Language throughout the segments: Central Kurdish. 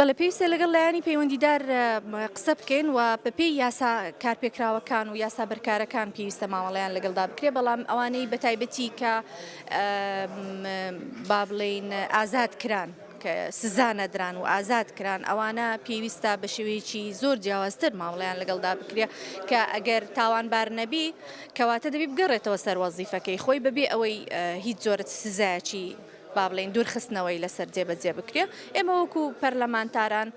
بەڵێ پێویستە لەگەڵ لایەنی پەیوەندیدار قسە بکەین و بەپێی یاسا کارپێکراوەکان و یاسا بەرکارەکان پێویستە مامەڵەیان لەگەڵدا بکرێ، بەڵام ئەوانەی بەتایبەتی کە با بڵێین ئازاد کران کە سزا نەدران و ئازاد کران، ئەوانە پێویستە بە شێوەیەکی زۆر جیاوازتر مامەڵەیان لەگەڵدا بکرێ کە ئەگەر تاوانبار نەبی کەواتە دەبی بگەڕێتەوە سەر وەزیفەکەی خۆی بەبێ ئەوەی هیچ جۆرە سزایەکی با بڵێن دوورخستنەوەی لەسەر جێبەجێ بکرێ. ئێمە وەکو پەرلەمانتاران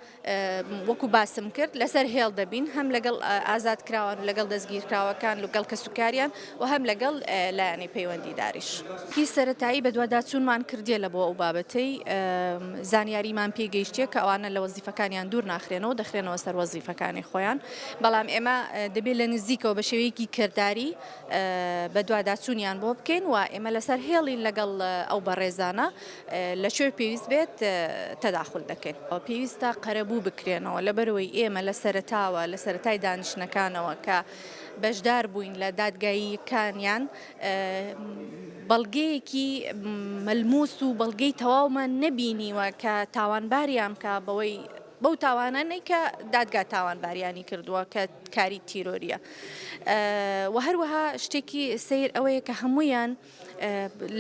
وەکو باسم کرد لەسەر هێڵ دەبین هەم لەگەڵ ئازادکراوان و لەگەڵ دەستگیرکراوەکان لەگەڵ کەسوکاریان و هەم لەگەڵ لایەنی پەیوەندیداریش. هی سەرەتایی بە دوواداچوونمان کردێ لە بۆ ئەو بابەتەی زانیاریمان پێگەیشتێ کە ئەوانە لە وەزیفەکانیان دوور ناخرێنەوە دەخرێنەوە سەر وەزیفەکانی خۆیان، بەڵام ئێمە دەبێت لە نزیکەوە بە شێوەیەکی کردداری بە دوواداچوونیان بۆ بکەین و ئێمە لەسەر هێڵین لەگەڵ ئەو بەڕێزانە لەکوێ پێویست بێت تەداخل دەکەین. پێویستە قەرەبوو بکرێنەوە لەبەرەوەی ئێمە لە سەرەتاوە لە سەرەتای دانیشتنەکانەوە کە بەشدار بووین لە دادگاییەکانیان بەڵگەیەکی مەلموس و بەڵگەی تەواومان نەبینیوە کە تاوانباریان کە بەوەی بەو تاوانانەی کە دادگا تاوانباریانی کردووە کە کاری تیرۆریە. و هەروەها شتێکی سیر ئەوەیە کە هەمویان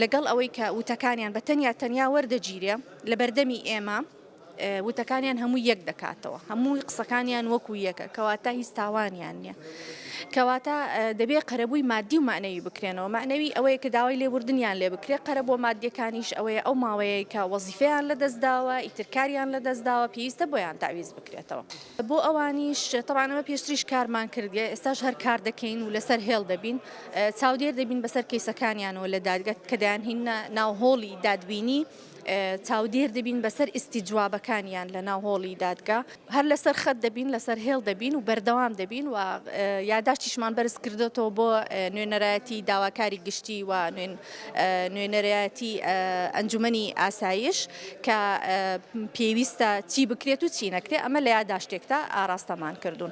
لەگەڵ ئەوەی کە وتەکانیان بە تەنیا وەردەگیرێ لە بەردەمی ئێمە وتەکانیان هەموو یەک دەکاتەوە، هەمووی قسەکانیان وەکو یەکە، کەواتە هیچ تاوانیان نییە. کەواتە دەبێت قەرەبووی مادی و معنەوی بکرێنەوە. معنەوی ئەوەیە کە داوای لێبوردنیان لێ بکرێت، قەرەبوو مادیەکانیش ئەوەیە ئەو ماوەیە کە وەزیفەیان لەدەستداوە، ئیترکاریان لەدەستداوە پێویستە بۆیان تاویز بکرێتەوە. بۆ ئەوانیش تەبعاً ئەمە پێشتریش کارمان کردێ، ئێستاش هەر کار دەکەین و لەسەر هێڵ دەبین، چاودێر دەبین بەسەر کەیسەکانیانەوە لە دادگا کە دەیانهێنە ناو هۆڵی دادبینی، چاودێر دەبین بەسەر ئیستیجوابەکانیان لە ناو هۆڵی دادگا، هەر لەسەر خەت دەبین لەسەر هێڵ دەبین و بەردەوام دەبین و یاداشتیشمان بەرز کردێتەوە بۆ نوێنەرایەتی داواکاری گشتی و نوێنەرایەتی ئەنجومەنی ئاسایش کە پێویستە چی بکرێت و چی نەکرێت، ئەمە لە یاداشتێکدا ئاراستەمان کردوون.